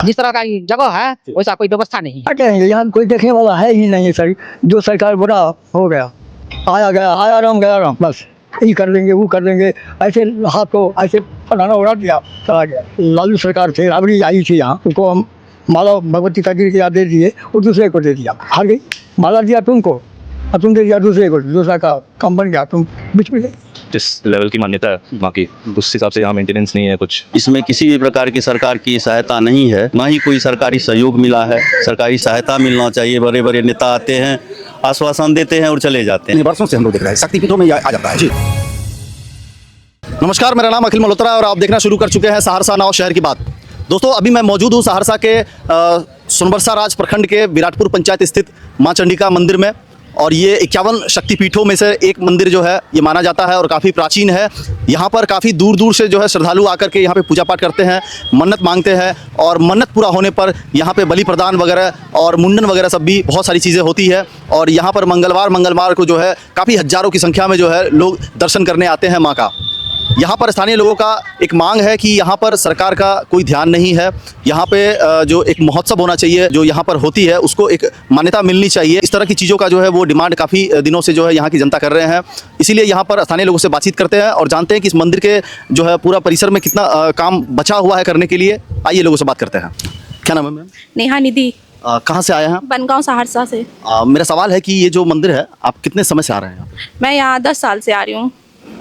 जिस तरह का जगह है वैसा कोई व्यवस्था नहीं है। है यहाँ कोई देखने वाला है ही नहीं है सर। जो सरकार बुरा हो गया, आया गया, आया राम गया राम, बस ये कर देंगे वो कर देंगे, ऐसे हाथ को ऐसे फलाना उड़ा दिया चला गया। लालू सरकार थे, राबड़ी आई थी यहाँ, उसको हम माला भगवती कबीर के याद दे दिए, वो दूसरे को दे दिया, हार गई। माला दिया तुमको और तुम दे दिया दूसरे को, दूसरा का काम बन गया, तुम बीच में गए। जिस लेवल की मान्यता है वहाँ की, उस हिसाब से यहाँ मेंटेनेंस नहीं है कुछ। इसमें किसी भी प्रकार की सरकार की सहायता नहीं है, ना ही कोई सरकारी सहयोग मिला है। सरकारी सहायता मिलना चाहिए। बड़े बड़े नेता आते हैं, आश्वासन देते हैं और चले जाते हैं। वर्षों से हम लोग देख रहे हैं, शक्तिपीठों में आ जाता है जी। नमस्कार, मेरा नाम अखिल मल्होत्रा और आप देखना शुरू कर चुके हैं सहरसा नाव शहर की बात। दोस्तों, अभी मैं मौजूद हूँ सहरसा के सोनबरसा राज प्रखंड के विराटपुर पंचायत स्थित माँ चंडिका मंदिर में, और ये 51 शक्तिपीठों में से एक मंदिर जो है ये माना जाता है और काफ़ी प्राचीन है। यहाँ पर काफ़ी दूर दूर से जो है श्रद्धालु आकर के यहाँ पे पूजा पाठ करते हैं, मन्नत मांगते हैं, और मन्नत पूरा होने पर यहाँ पे बलि प्रदान वगैरह और मुंडन वगैरह सब भी बहुत सारी चीज़ें होती है। और यहाँ पर मंगलवार को जो है काफ़ी हज़ारों की संख्या में जो है लोग दर्शन करने आते हैं माँ का। यहाँ पर स्थानीय लोगों का एक मांग है कि यहाँ पर सरकार का कोई ध्यान नहीं है। यहाँ पे जो एक महोत्सव होना चाहिए जो यहाँ पर होती है उसको एक मान्यता मिलनी चाहिए। इस तरह की चीज़ों का जो है वो डिमांड काफ़ी दिनों से जो है यहाँ की जनता कर रहे हैं। इसीलिए यहाँ पर स्थानीय लोगों से बातचीत करते हैं और जानते हैं कि इस मंदिर के जो है पूरा परिसर में कितना काम बचा हुआ है करने के लिए। आइए लोगों से बात करते हैं। क्या नाम है मैम? नेहा निधि। कहाँ से आए हैं? बनगांव सहरसा से। मेरा सवाल है कि ये जो मंदिर है आप कितने समय से आ रहे हैं? मैं यहाँ 10 साल से आ रही हूँ।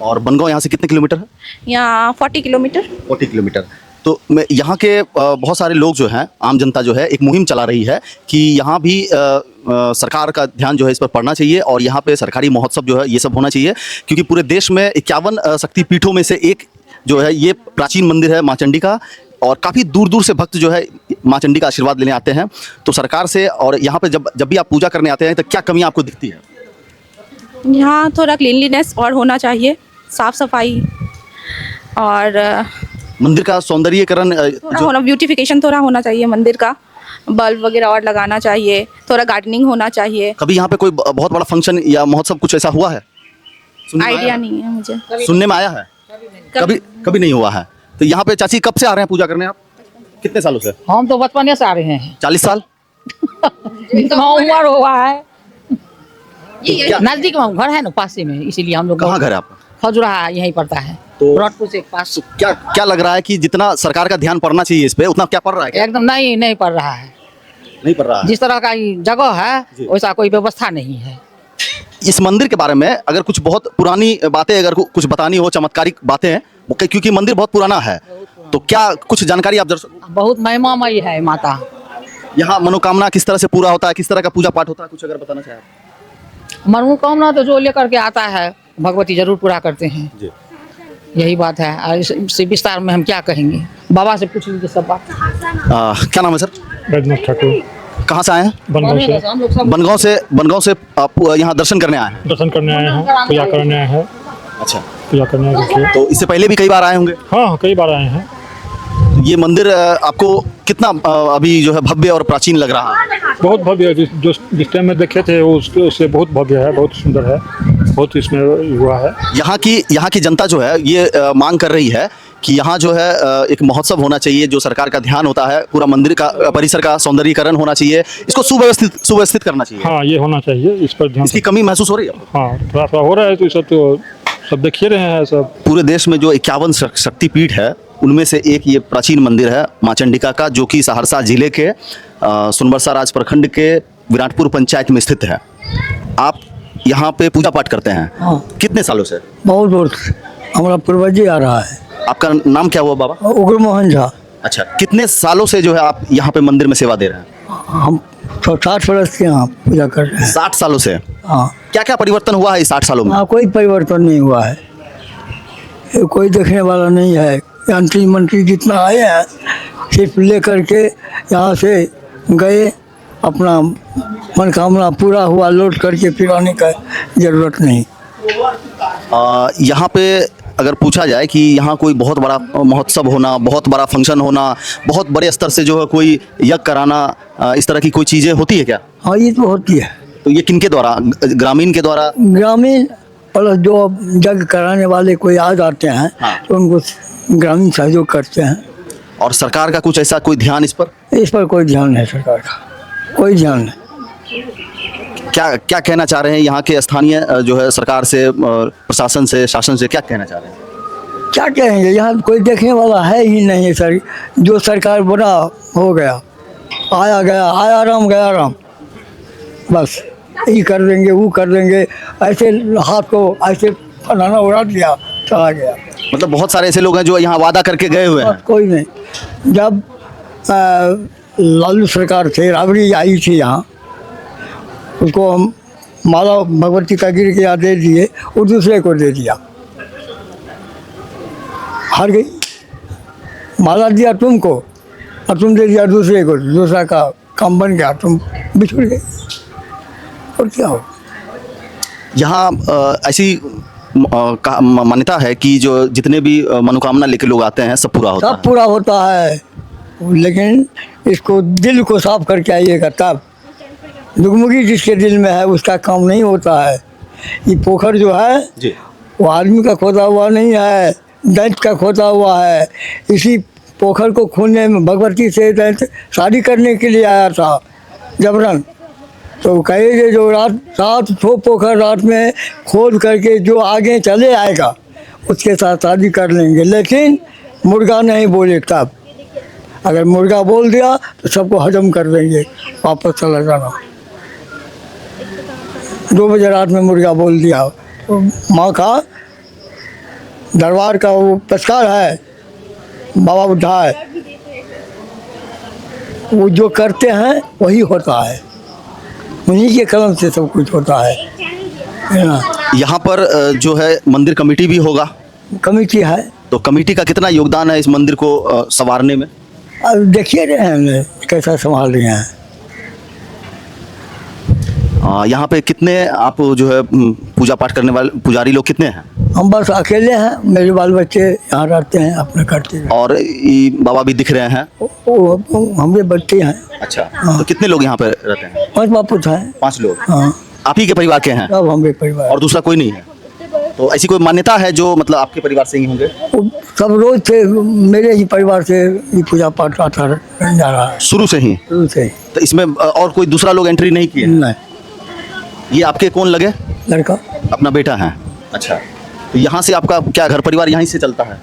और बनगांव यहाँ से कितने किलोमीटर है? यहाँ 40 किलोमीटर। 40 किलोमीटर। तो मैं यहाँ के बहुत सारे लोग जो हैं, आम जनता जो है एक मुहिम चला रही है कि यहाँ भी सरकार का ध्यान जो है इस पर पड़ना चाहिए और यहाँ पे सरकारी महोत्सव जो है ये सब होना चाहिए, क्योंकि पूरे देश में 51 शक्तिपीठों में से एक जो है ये प्राचीन मंदिर है माँ चंडिका, और काफ़ी दूर दूर से भक्त जो है माँ चंडी का आशीर्वाद लेने आते हैं। तो सरकार से और यहाँ पे जब भी आप पूजा करने आते हैं तो क्या कमियाँ आपको दिखती है? यहाँ थोड़ा क्लीनलीनेस और होना चाहिए, साफ सफाई और मंदिर का सौंदर्यीकरण होना, ब्यूटिफिकेशन थोड़ा होना चाहिए मंदिर का, बल्ब वगैरह और लगाना चाहिए, थोड़ा गार्डनिंग होना चाहिए। कभी यहाँ पे कोई बहुत बड़ा फंक्शन या महोत्सव कुछ ऐसा हुआ है? आइडिया नहीं है मुझे। सुनने में आया है? कभी नहीं हुआ है। तो यहाँ पे चाची कब से आ रहे हैं पूजा करने आप? कितने सालों से? हम तो बचपन से आ रहे हैं। 40 साल? इतना उम्र हुआ है। नजदीक में घर है ना, पास में, इसीलिए हम लोग। कहाँ घर है आपका? खजुराहा यहीं पड़ता है, तो रोडपुर से पास। क्या लग रहा है कि जितना सरकार का ध्यान पड़ना चाहिए इस पे उतना क्या पड़ रहा है? एकदम नहीं पड़ रहा है। नहीं पड़ रहा है। जिस तरह का जगह है वैसा कोई व्यवस्था नहीं है। इस मंदिर के बारे में अगर कुछ बहुत पुरानी बातें अगर कुछ बतानी हो, चमत्कारिक बातें, क्योंकि मंदिर बहुत पुराना है, तो क्या कुछ जानकारी आप बहुत महिमामयी है माता। यहाँ मनोकामना किस तरह से पूरा होता है, किस तरह का पूजा पाठ होता है, कुछ अगर बताना चाहें? मनोकामना तो जो लेकर के आता है भगवती जरूर पूरा करते हैं जी। यही बात है, और इससे विस्तार में हम क्या कहेंगे, बाबा से पूछ लीजिए सब बात। क्या नाम है सर? बैजनाथ ठाकुर। कहाँ से आए हैं? बनगांव से आप यहाँ दर्शन करने आए हैं? दर्शन करने आए हैं, पूजा करने आए हैं। अच्छा, पूजा करने आए। तो इससे पहले भी कई बार आए होंगे? हाँ, कई बार आए हैं। ये मंदिर आपको कितना अभी जो है भव्य और प्राचीन लग रहा है? बहुत भव्य है। जिस टाइम में देखे थे उससे बहुत भव्य है, बहुत सुंदर है, बहुत इसमें हुआ है। यहाँ की जनता जो है ये मांग कर रही है कि यहाँ जो है एक महोत्सव होना चाहिए, जो सरकार का ध्यान होता है, पूरा मंदिर का परिसर का सौंदर्यीकरण होना चाहिए, इसको सुव्यवस्थित करना चाहिए। हाँ, ये होना चाहिए, इस पर ध्यान। इसकी कमी महसूस हो रही है? हाँ, थोड़ा हो रहा है। तो सब देख ही रहे हैं सब। पूरे देश में जो 51 शक्तिपीठ है उनमें से एक ये प्राचीन मंदिर है माँ चंडिका का, जो कि सहरसा जिले के सोनबरसा राज प्रखंड के विराटपुर पंचायत में स्थित है। आप यहाँ पे पूजा पाठ करते हैं? हाँ। कितने सालों से? बहुत दूर से हमारा पूर्वज आ रहा है। आपका नाम क्या हुआ बाबा? उग्र मोहन झा। अच्छा, कितने सालों से जो है आप यहाँ पे मंदिर में सेवा दे रहे हैं? हम 60 वर्ष से यहाँ पूजा कर रहे हैं। 60 सालों से? हाँ। क्या क्या परिवर्तन हुआ है इस 60 सालों में? हाँ, कोई परिवर्तन नहीं हुआ है, कोई देखने वाला नहीं है। मंत्री मंत्री जितना आए हैं सिर्फ ले करके यहाँ से गए, अपना मनोकामना पूरा हुआ, लौट करके फिर आने का जरूरत नहीं। यहाँ पे अगर पूछा जाए कि यहाँ कोई बहुत बड़ा महोत्सव होना, बहुत बड़ा फंक्शन होना, बहुत बड़े स्तर से जो है कोई यज्ञ कराना, इस तरह की कोई चीज़ें होती है क्या? हाँ, ये तो होती है। तो ये किनके द्वारा? ग्रामीण के द्वारा? ग्रामीण प्लस जो यज्ञ कराने वाले कोई आ जाते हैं। हाँ। तो उनको ग्रामीण सहयोग करते हैं। और सरकार का कुछ ऐसा कोई ध्यान इस पर कोई ध्यान नहीं सरकार का, कोई ध्यान नहीं। क्या क्या कहना चाह रहे हैं यहाँ के स्थानीय जो है सरकार से और प्रशासन से, शासन से क्या कहना चाह रहे हैं? क्या कहेंगे, यहाँ कोई देखने वाला है ही नहीं है सर। जो सरकार बना हो गया, आया गया, आया राम गया राम, बस ये कर देंगे वो कर देंगे, ऐसे हाथ को ऐसे फलाना उड़ा दिया, चला गया। मतलब बहुत सारे ऐसे लोग हैं जो यहाँ वादा करके गए हुए हैं। कोई नहीं। जब लालू सरकार थे, राबड़ी आई थी यहाँ, उसको हम माला भगवती का गिर के यहाँ दे दिए, वो दूसरे को दे दिया, हार गई। माला दिया तुमको और तुम दे दिया दूसरे को, दूसरा का काम बन गया, तुम बिछड़ गए, और क्या हो। यहाँ ऐसी मान्यता है कि जो जितने भी मनोकामना लेके लोग आते हैं सब पूरा होता सब है। पूरा होता है, लेकिन इसको दिल को साफ करके आइएगा तब। दुगमुगी जिसके दिल में है उसका काम नहीं होता है। ये पोखर जो है जी, वो आदमी का खोदा हुआ नहीं है, दैत का खोदा हुआ है। इसी पोखर को खोदने में भगवती से दैत शादी करने के लिए आया था जबरन। तो कहे जो रात ठो पोखर रात में खोद करके जो आगे चले आएगा उसके साथ शादी कर लेंगे, लेकिन मुर्गा नहीं बोले तब। अगर मुर्गा बोल दिया तो सबको हजम कर देंगे, वापस चला जाना। 2 बजे रात में मुर्गा बोल दिया, तो माँ का दरबार का वो पस्कार है, बाबा बुढ़ा है, वो जो करते हैं वही होता है, उन्हीं के कलम से सब कुछ होता है ना। यहाँ पर जो है मंदिर कमेटी भी होगा, कमेटी है, तो कमेटी का कितना योगदान है इस मंदिर को संवारने में? अब देखिए रहे हैं कैसा संभाल रहे हैं। यहाँ पे कितने आप जो है पूजा पाठ करने वाले पुजारी लोग कितने हैं? हम बस अकेले हैं, मेरे बाल बच्चे यहाँ रहते हैं, अपने करते हैं। और ये बाबा भी दिख रहे हैं। वो हमारे बच्चे हैं। अच्छा, तो कितने लोग यहाँ पे रहते हैं? 5 बापूत हैं। 5 लोग। हाँ, आप ही के परिवार के हैं? सब हमारे परिवार। और दूसरा कोई नहीं है? तो ऐसी कोई मान्यता है जो मतलब आपके परिवार से ही होंगे? वो सब रोज से मेरे ही परिवार से ये पूजा पाठ आता जा रहा है शुरू से ही? शुरू से ही। तो इसमें और कोई दूसरा लोग एंट्री नहीं किए? नहीं, ये आपके कौन लगे? लड़का अपना बेटा है। अच्छा, तो यहाँ से आपका क्या घर परिवार यहीं से चलता है?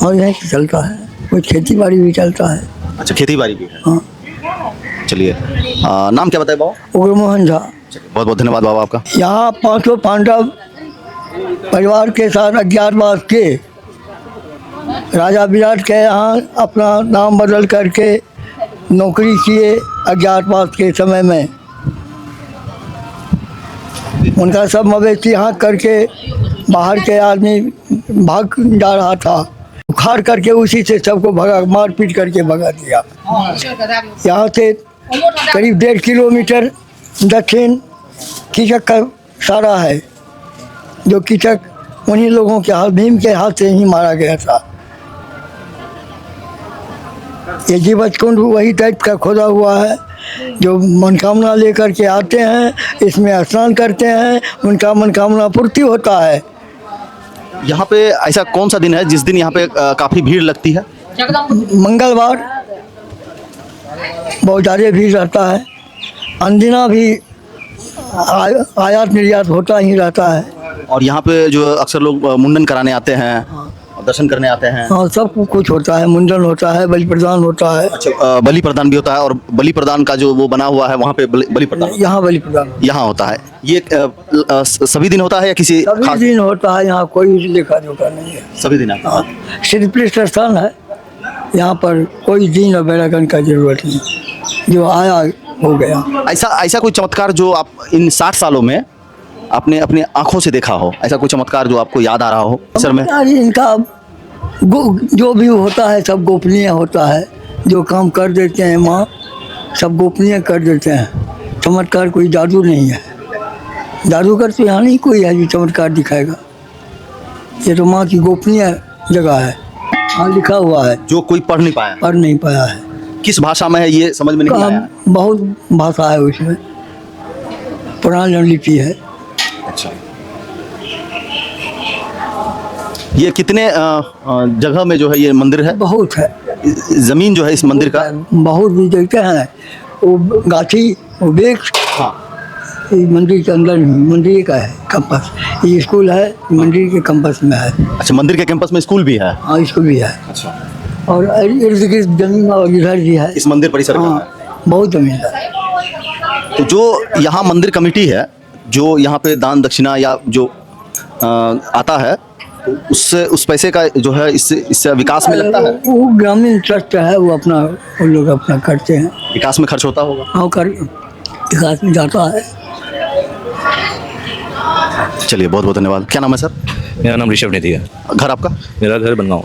और यहीं से चलता है, कुछ खेती बाड़ी भी चलता है। अच्छा, खेती बाड़ी भी है। हाँ, चलिए, नाम क्या बताए बाबा? उग्रमोहन झा। बहुत बहुत धन्यवाद बाबा आपका। यहाँ 5 पांडव परिवार के साथ अज्ञातवास के राजा विराट के यहाँ अपना नाम बदल करके नौकरी किए अज्ञातवास के समय में। उनका सब मवेशी यहाँ करके बाहर के आदमी भाग जा रहा था, उखाड़ करके उसी से सबको भगा, मार पीट करके भगा दिया। यहाँ से करीब 1.5 किलोमीटर दक्षिण कीचक का सारा है, जो कीचक उन्हीं लोगों के हाथ, भीम के हाथ से ही मारा गया था। ये जीवच कुंड वही टाइप का खोदा हुआ है, जो मनोकामना लेकर के आते हैं, इसमें स्नान करते हैं, उनका मनोकामना पूर्ति होता है। यहाँ पे ऐसा कौन सा दिन है जिस दिन यहाँ पे काफ़ी भीड़ लगती है? मंगलवार बहुत ज़्यादा भीड़ रहता है, अंदिना भी आयात निर्यात होता ही रहता है। और यहाँ पे जो अक्सर लोग मुंडन कराने आते हैं, दर्शन करने आते हैं। हाँ, सब कुछ होता है, मुंडन होता है, बलि प्रदान होता है। अच्छा, बलि प्रदान भी होता है, और बलि प्रदान का जो वो बना हुआ है वहाँ पे बलि प्रदान यहाँ बलि प्रदान यहाँ होता है। ये सभी दिन होता है या किसी सभी खास दिन होता है, यहाँ कोई लेखा जोखा नहीं है। सभी दिन आता है? सिद्धपृष्ठ स्थान है, यहाँ पर कोई दिन और बेरागन का जरूरत नहीं, जो आया हो गया। ऐसा कोई चमत्कार जो आप इन 60 सालों में आपने अपने आंखों से देखा हो, ऐसा कोई चमत्कार जो आपको याद आ रहा हो सर में? इनका जो भी होता है सब गोपनीय होता है, जो काम कर देते हैं माँ सब गोपनीय कर देते हैं। चमत्कार कोई जादू नहीं है, जादूगर तो यहाँ नहीं कोई है जो चमत्कार दिखाएगा। ये तो माँ की गोपनीय जगह है, हाँ लिखा हुआ है, जो कोई पढ़ नहीं पाया? पढ़ नहीं पाया है। किस भाषा में है ये समझ में नहीं आया? बहुत भाषा है उसमें, पुरानी लिपि है। अच्छा, ये कितने जगह में जो है ये मंदिर है? बहुत है, ज़मीन जो है इस मंदिर का? बहुत भी देखते हैं। वो गाछी, वो वृक्ष, ये मंदिर के अंदर मंदिर का है कैंपस। ये स्कूल है, मंदिर के कैंपस में है। अच्छा, मंदिर के कैंपस में स्कूल भी है? हाँ, स्कूल भी है। अच्छा, और इर्द गिर्द जमीन और इधर भी है। इस मंदिर परिसर का है। हाँ, बहुत जमीन है। तो जो यहाँ मंदिर कमेटी है, जो यहाँ पे दान दक्षिणा या जो आता है, तो उससे उस पैसे का जो है इससे विकास में लगता है? वो ग्रामीण ट्रस्ट है, वो अपना, वो लोग अपना करते हैं। विकास में खर्च होता होगा? हाँ, कर विकास में जाता है। चलिए, बहुत बहुत धन्यवाद। क्या नाम है सर? मेरा नाम ऋषभ निधि है। घर आपका? मेरा घर बनगाँव।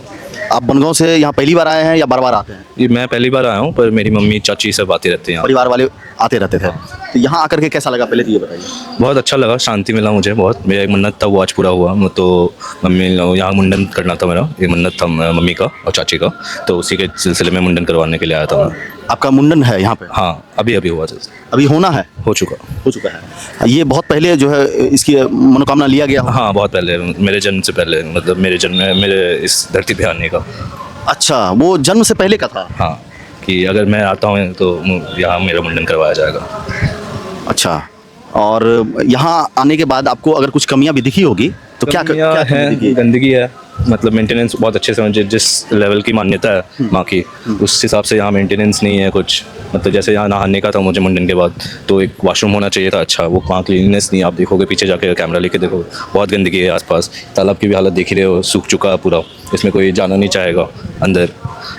आप बनगाँव से यहाँ पहली बार आए हैं या बार बार आते हैं? ये मैं पहली बार आया हूँ, पर मेरी मम्मी चाची सब आते रहते हैं यहाँ। परिवार वाले आते रहते थे? तो यहाँ आकर के कैसा लगा, पहले तो ये बताइए। बहुत अच्छा लगा, शांति मिला मुझे बहुत। मेरा एक मन्नत था, वो आज पूरा हुआ। तो मम्मी यहाँ मुंडन करना था, मेरा एक मन्नत था मम्मी का और चाची का, तो उसी के सिलसिले में मुंडन करवाने के लिए आया था मैं। आपका मुंडन है यहाँ पे? हाँ, अभी हुआ था। अभी होना है? हो चुका है। ये बहुत पहले जो है इसकी मनोकामना लिया गया? हाँ, बहुत पहले, मेरे जन्म से पहले, मतलब मेरे इस धरती पे आने का। अच्छा, वो जन्म से पहले का था? हाँ, कि अगर मैं आता हूँ तो यहाँ मेरा मुंडन करवाया जाएगा। अच्छा, और यहाँ आने के बाद आपको अगर कुछ कमियां भी दिखी होगी तो क्या है? गंदगी है, मतलब मेंटेनेंस बहुत अच्छे से, जिस लेवल की मान्यता है माँ की, उस हिसाब से यहाँ मेंटेनेंस नहीं है कुछ। मतलब जैसे यहाँ नहाने का था मुझे मुंडन के बाद, तो एक वॉशरूम होना चाहिए था अच्छा, वो वहाँ क्लीननेस नहीं। आप देखोगे पीछे जाके कैमरा लेके देखो, बहुत गंदगी है आसपास। तालाब की भी हालत देख ही रहे हो, सूख चुका है पूरा, इसमें कोई जाना नहीं चाहेगा अंदर।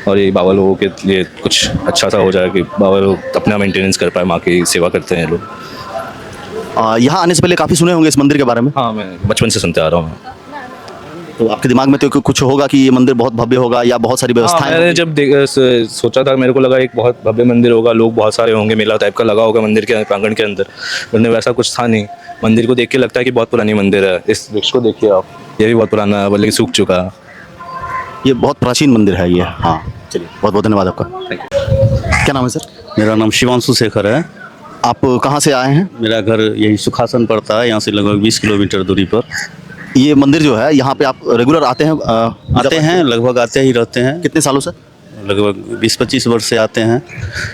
और ये बाबा लोगों के लिए कुछ अच्छा सा हो जाए कि बाबा लोग अपना मेंटेनेंस कर पाए, माँ की सेवा करते हैं लोग। यहाँ आने से पहले काफ़ी सुने होंगे इस मंदिर के बारे में? हाँ, मैं बचपन से सुनते आ रहा हूँ। तो आपके दिमाग में तो कुछ होगा कि ये मंदिर बहुत भव्य होगा या बहुत सारी व्यवस्थाएं? मैंने जब सोचा था, मेरे को लगा एक बहुत भव्य मंदिर होगा, लोग बहुत सारे होंगे, मेला टाइप का लगा होगा मंदिर के प्रांगण के अंदर, वरना वैसा कुछ था नहीं। मंदिर को देख के लगता है कि बहुत पुरानी मंदिर है। इस वृक्ष को देखिए आप, ये भी बहुत पुराना है, लेकिन सूख चुका है। ये बहुत प्राचीन मंदिर है ये। हाँ, चलिए, बहुत बहुत धन्यवाद आपका। क्या नाम है सर? मेरा नाम शिवांशु शेखर है। आप कहाँ से आए हैं? मेरा घर यही सुखासन पड़ता है, यहाँ से लगभग 20 किलोमीटर दूरी पर। ये मंदिर जो है, यहाँ पे आप रेगुलर आते हैं? आते हैं, लगभग आते ही रहते हैं। कितने सालों से? लगभग 20-25 वर्ष से आते हैं।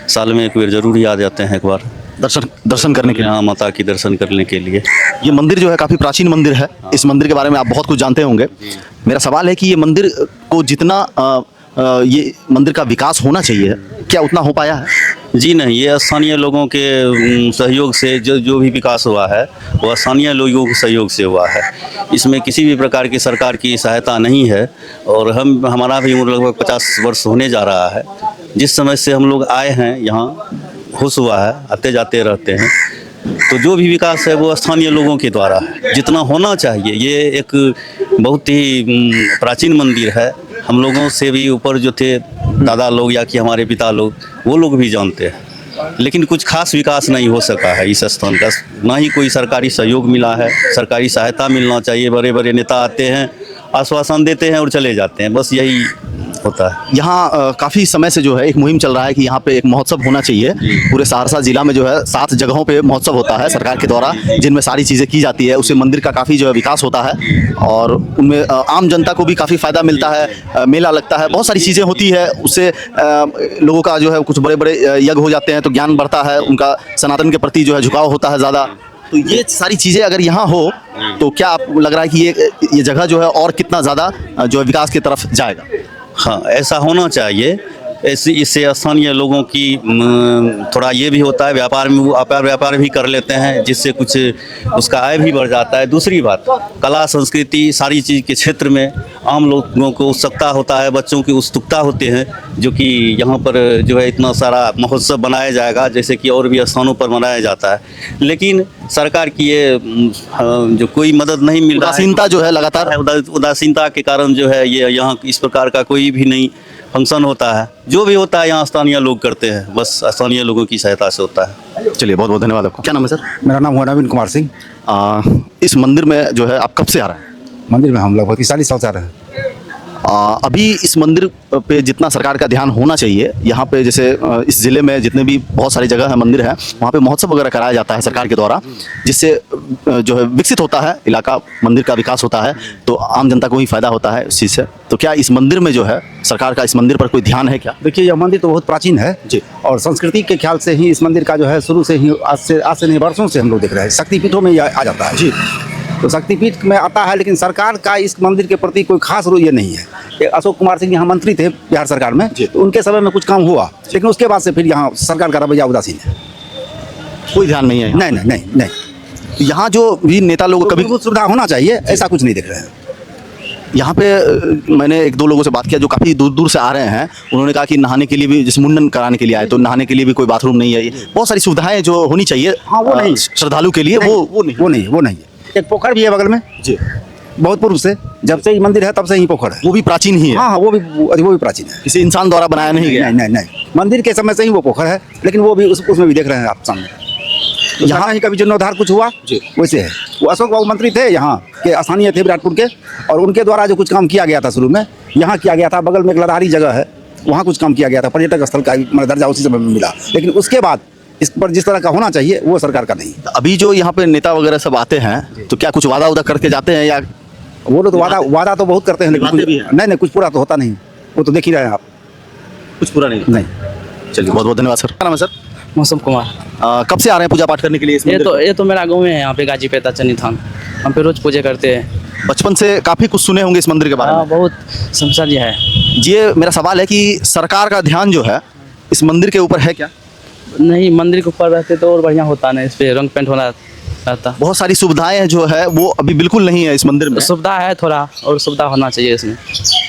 साल में एक बार जरूर ही आ जाते हैं, एक बार दर्शन करने के लिए। हाँ, माता की दर्शन करने के लिए। ये मंदिर जो है काफ़ी प्राचीन मंदिर है। इस मंदिर के बारे में आप बहुत कुछ जानते होंगे। मेरा सवाल है कि ये मंदिर को जितना ये मंदिर का विकास होना चाहिए, क्या उतना हो पाया है? जी नहीं, ये स्थानीय लोगों के सहयोग से जो भी विकास हुआ है, वो स्थानीय लोगों के सहयोग से हुआ है। इसमें किसी भी प्रकार की सरकार की सहायता नहीं है। और हमारा भी उम्र लगभग 50 वर्ष होने जा रहा है। जिस समय से हम लोग आए हैं यहाँ, खुश हुआ है, आते जाते रहते हैं। तो जो भी विकास है वो स्थानीय लोगों के द्वारा है, जितना होना चाहिए। ये एक बहुत ही प्राचीन मंदिर है। हम लोगों से भी ऊपर जो थे दादा लोग या कि हमारे पिता लोग, वो लोग भी जानते हैं। लेकिन कुछ खास विकास नहीं हो सका है इस स्थान का, ना ही कोई सरकारी सहयोग मिला है। सरकारी सहायता मिलना चाहिए। बड़े बड़े नेता आते हैं, आश्वासन देते हैं और चले जाते हैं, बस यही होता है। यहाँ काफ़ी समय से जो है एक मुहिम चल रहा है कि यहाँ पे एक महोत्सव होना चाहिए। पूरे सहरसा जिला में जो है 7 जगहों पे महोत्सव होता है सरकार के द्वारा, जिनमें सारी चीज़ें की जाती है। उससे मंदिर का काफ़ी जो है विकास होता है और उनमें आम जनता को भी काफ़ी फ़ायदा मिलता है। मेला लगता है, बहुत सारी चीज़ें होती है। उससे लोगों का जो है कुछ बड़े बड़े यज्ञ हो जाते हैं, तो ज्ञान बढ़ता है, उनका सनातन के प्रति जो है झुकाव होता है ज़्यादा। तो ये सारी चीज़ें अगर यहाँ हो तो क्या आपको लग रहा है कि ये जगह जो है और कितना ज़्यादा जो है विकास की तरफ जाएगा? हाँ, ऐसा होना चाहिए। इससे स्थानीय लोगों की थोड़ा ये भी होता है, व्यापार में वो व्यापार भी कर लेते हैं, जिससे कुछ उसका आय भी बढ़ जाता है। दूसरी बात, कला संस्कृति सारी चीज़ के क्षेत्र में आम लोगों को उत्सुकता होता है, बच्चों की उत्सुकता होते हैं, जो कि यहाँ पर जो है इतना सारा महोत्सव बनाया जाएगा, जैसे कि और भी स्थानों पर मनाया जाता है। लेकिन सरकार की ये जो कोई मदद नहीं मिल रहा है, उदासीनता जो है लगातार, उदासीनता के कारण जो है ये यहाँ इस प्रकार का कोई भी नहीं फंक्शन होता है। जो भी होता है यहाँ स्थानीय लोग करते हैं, बस स्थानीय लोगों की सहायता से होता है। चलिए, बहुत बहुत धन्यवाद आपको। क्या नाम है सर? मेरा नाम हुआ नवीन कुमार सिंह। इस मंदिर में जो है आप कब से आ रहे हैं? मंदिर में हम लगभग 40 साल से आ रहे हैं। अभी इस मंदिर पे जितना सरकार का ध्यान होना चाहिए, यहाँ पे जैसे इस ज़िले में जितने भी बहुत सारी जगह है मंदिर है, वहाँ पे महोत्सव वगैरह कराया जाता है सरकार के द्वारा, जिससे जो है विकसित होता है इलाका, मंदिर का विकास होता है, तो आम जनता को ही फायदा होता है उस चीज़ से। तो क्या इस मंदिर में जो है सरकार का इस मंदिर पर कोई ध्यान है क्या? देखिए, यह मंदिर तो बहुत प्राचीन है जी। और संस्कृति के ख्याल से ही इस मंदिर का जो है शुरू से ही आज से नहीं वर्षों से हम लोग देख रहे हैं, शक्तिपीठों में यह आ जाता है जी। तो शक्तिपीठ में आता है, लेकिन सरकार का इस मंदिर के प्रति कोई खास ये नहीं है। ये अशोक कुमार सिंह यहाँ मंत्री थे बिहार सरकार में, तो उनके समय में कुछ काम हुआ, लेकिन उसके बाद से फिर यहाँ सरकार का रवैया उदासीन है, कोई ध्यान नहीं है? नहीं नहीं नहीं नहीं। यहाँ जो भी नेता लोग कभी मूलभूत सुविधा होना चाहिए, ऐसा कुछ नहीं देख रहे हैं। यहाँ पे मैंने एक दो लोगों से बात किया जो काफ़ी दूर दूर से आ रहे हैं, उन्होंने कहा कि नहाने के लिए भी, जैसे मुंडन कराने के लिए आए तो नहाने के लिए भी कोई बाथरूम नहीं है। बहुत सारी सुविधाएं जो होनी चाहिए हाँ, वो नहीं। श्रद्धालु के लिए, वो नहीं है। एक पोखर भी है बगल में जी, बहुत पूर्व से, जब से ये मंदिर है तब से ही पोखर है। वो भी प्राचीन ही है? हाँ, वो भी प्राचीन है, किसी इंसान द्वारा बनाया नहीं गया? नहीं। मंदिर के समय से ही वो पोखर है, लेकिन वो भी उसमें भी देख रहे हैं आप सामने। यहाँ ही कभी जीर्णोद्धार कुछ हुआ वैसे है। वो अशोक बाबू मंत्री थे यहाँ के, स्थानीय थे विराटपुर के, और उनके द्वारा जो कुछ काम किया गया था शुरू में यहाँ किया गया था। बगल में एक लदारी जगह है, वहाँ कुछ काम किया गया था, पर्यटक स्थल का दर्जा उसी समय में मिला, लेकिन उसके बाद इस पर जिस तरह का होना चाहिए वो सरकार का नहीं। अभी जो यहाँ पे नेता वगैरह सब आते हैं तो क्या कुछ वादा उदा करके जाते हैं या? वो लोग तो वादा तो बहुत करते हैं, लेकिन नहीं कुछ पूरा तो होता नहीं, वो तो देख ही रहे हैं आप, कुछ पूरा नहीं। चलिए, बहुत बहुत धन्यवाद सर। क्या नाम है सर? मौसम कुमार। कब से आ रहे हैं पूजा पाठ करने के लिए इस मंदिर? ये तो मेरा गाँव है, यहाँ पे गाजीपेटा चन्नी थान, हम पे रोज पूजा करते हैं। बचपन से काफ़ी कुछ सुने होंगे इस मंदिर के बारे में? बहुत समझ है। ये मेरा सवाल है कि सरकार का ध्यान जो है इस मंदिर के ऊपर है क्या? नहीं, मंदिर के ऊपर रहते तो और बढ़िया होता ना, इस पे रंग पेंट होना रहता। बहुत सारी सुविधाएं जो है वो अभी बिल्कुल नहीं है इस मंदिर में। सुविधा है थोड़ा, और सुविधा होना चाहिए इसमें।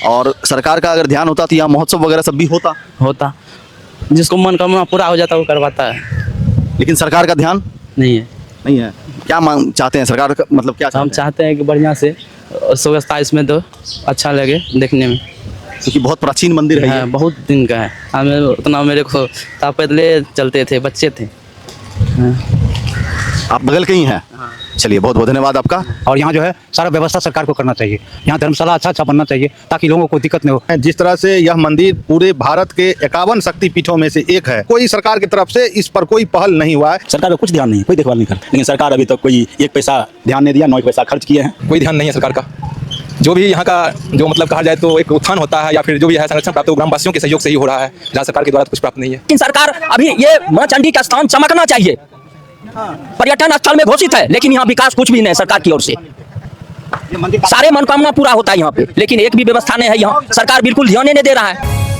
और सरकार का अगर ध्यान होता तो यहाँ महोत्सव वगैरह सब भी होता। जिसको मनोकामना पूरा हो जाता है वो करवाता है, लेकिन सरकार का ध्यान नहीं है। क्या मांग चाहते हैं सरकार का, मतलब क्या हम चाहते हैं कि बढ़िया से व्यवस्था इसमें तो अच्छा लगे देखने में, क्योंकि बहुत प्राचीन मंदिर है। बहुत दिन का है। हमें उतना, मेरे को पैदले चलते थे, बच्चे थे। आप बगल के ही हैं? चलिए, बहुत बहुत धन्यवाद आपका। और यहाँ जो है सारा व्यवस्था सरकार को करना चाहिए, यहाँ धर्मशाला अच्छा बनना चाहिए ताकि लोगों को दिक्कत नहीं हो। जिस तरह से यह मंदिर पूरे भारत के 51 शक्तिपीठों में से एक है, कोई सरकार की तरफ से इस पर कोई पहल नहीं हुआ है। सरकार का कुछ ध्यान नहीं, कोई देखभाल नहीं करती, लेकिन सरकार अभी तक कोई एक पैसा ध्यान नहीं दिया, 9 पैसा खर्च किए हैं। कोई ध्यान नहीं है सरकार का। जो भी यहाँ का जो मतलब कहा जाए तो एक उत्थान होता है या फिर जो भी है संरक्षण प्राप्त ग्रामवासियों के सहयोग से ही हो रहा है, जहाँ सरकार के द्वारा कुछ प्राप्त नहीं है। लेकिन सरकार अभी ये मां चंडी का स्थान चमकना चाहिए, पर्यटन स्थल में घोषित है, लेकिन यहाँ विकास कुछ भी नहीं सरकार की ओर से। सारे मनोकामना पूरा होता है यहाँ पे, लेकिन एक भी व्यवस्था नहीं है, यहाँ सरकार बिल्कुल ध्यान नहीं दे रहा है।